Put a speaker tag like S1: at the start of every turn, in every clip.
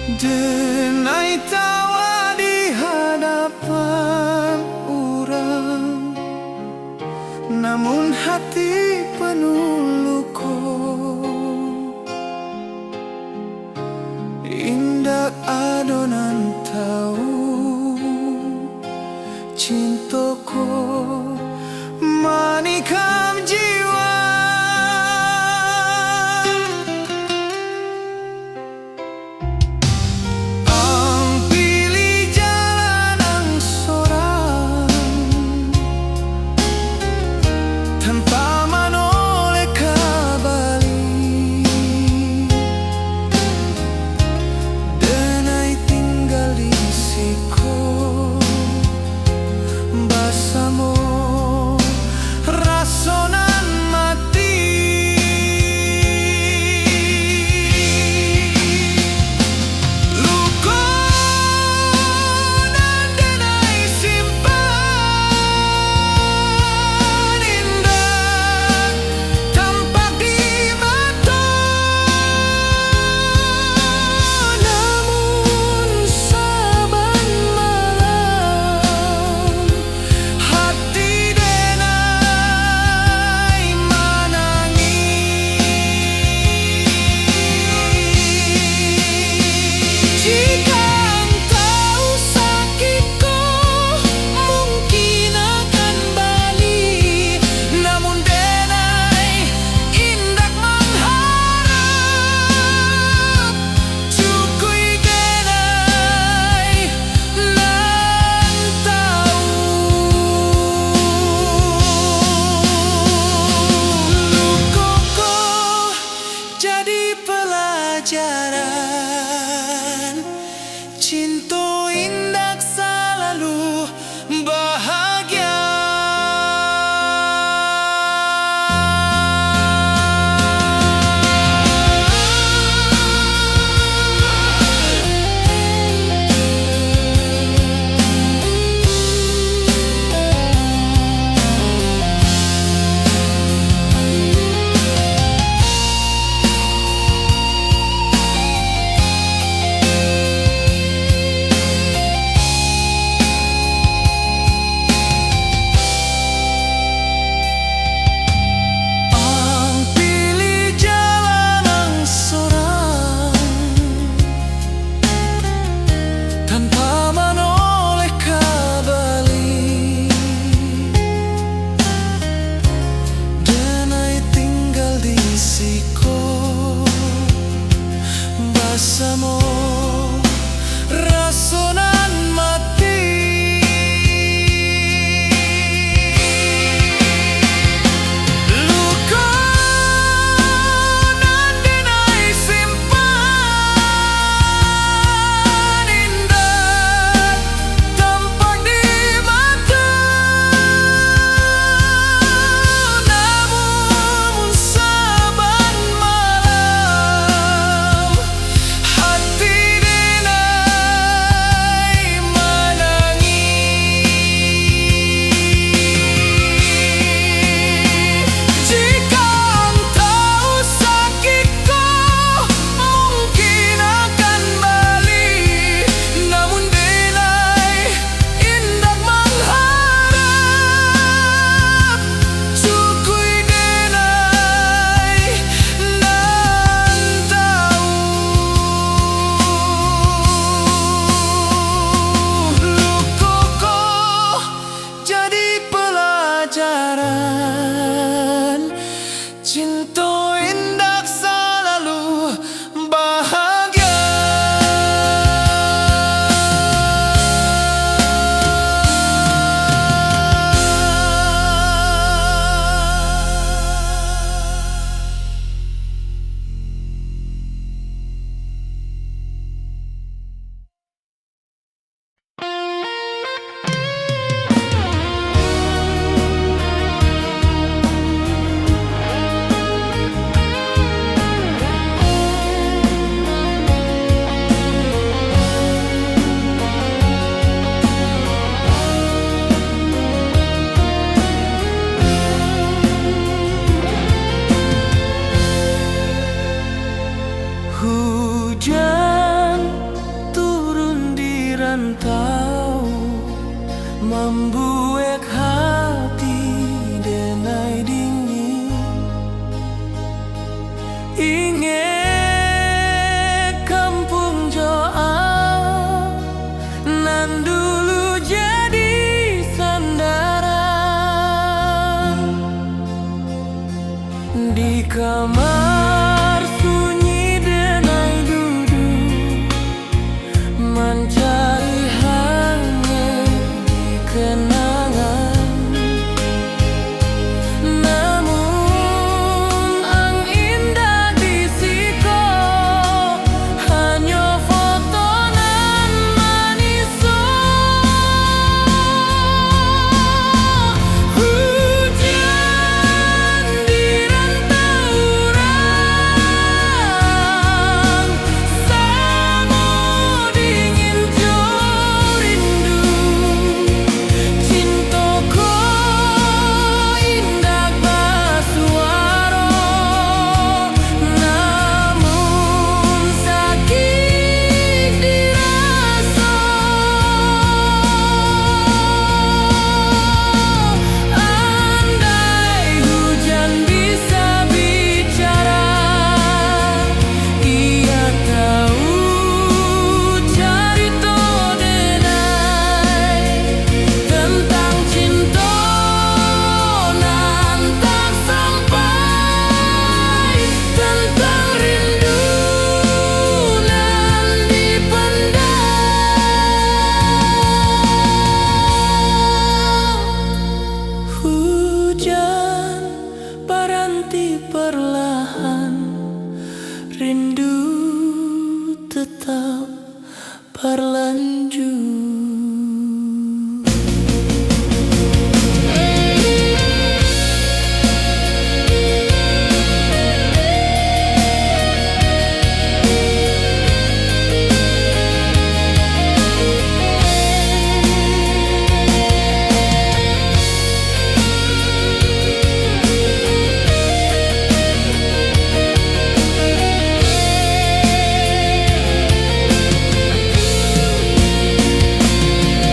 S1: Denai tawa di hadapan orang, namun hati penuh luka. Indak adonan tahu cintaku manikam jiwa. Pelajaran cinta indak selalu bahagia. Bersama rasonan mati, luka nan denai simpan indah tampak di mata, namun saban malam hati rantau membuat hati denai dingin. Ingat kampung Joa nan dulu jadi sandaran. Di kamar sunyi denai duduk mencari hangat di kenangan. Namun ang indah di siko hanya foto nan maniso. Hujan di rantau orang, sama dingin jo rindu. Cintaku indah basuara, namun sakit dirasa. Andai hujan bisa bicara, ia tahu cerita denai tentang cinta nan tak sampai, tentang rindu nan dipendam. Hujan berhenti perlahan, rindu tetap berlanjut.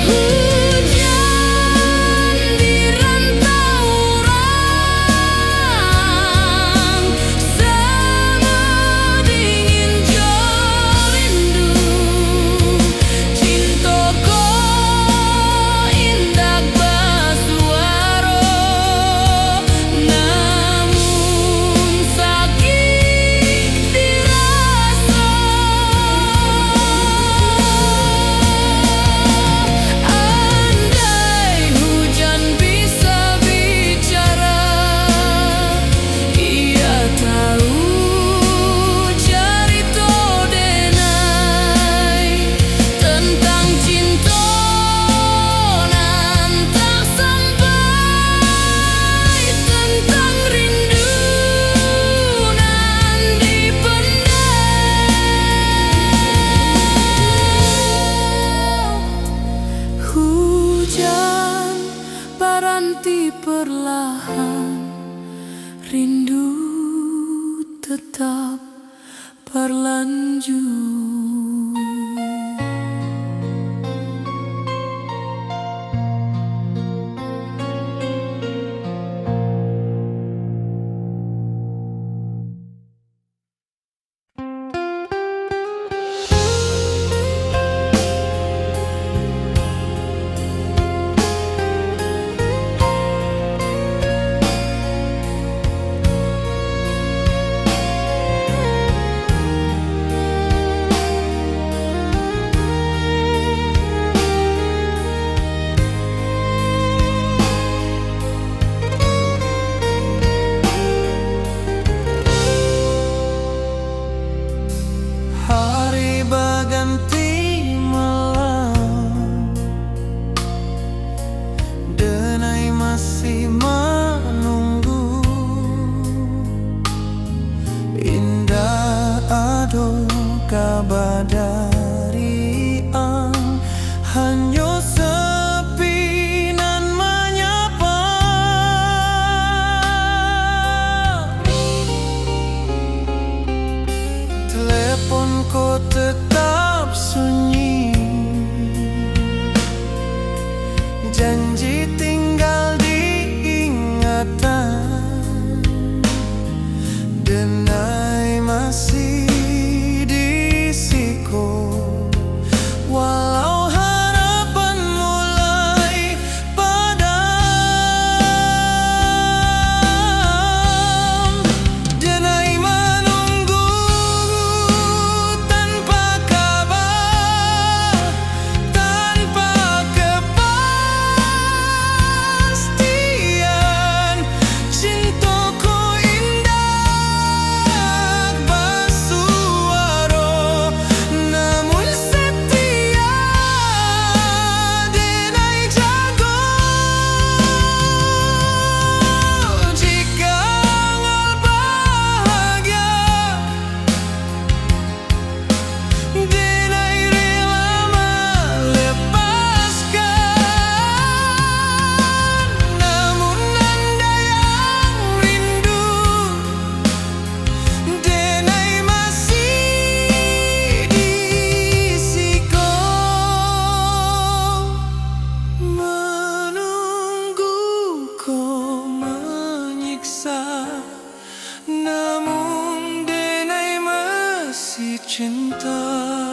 S1: Hujan di rantau orang, sama dingin jo rindu. Cintaku indah basuara, namun sakit dirasa. Andai hujan bisa bicara, ia tahu cerita denai tentang cinta nan tak sampai, tentang rindu nan dipendam. Hujan berhenti perlahan, rindu tetap berlanjut. Hari berganti malam, denai masih menunggu. Indah ado kabar dari ang, hanya sepi nan menyapa. Teleponku tetap sunyi, Tuhan.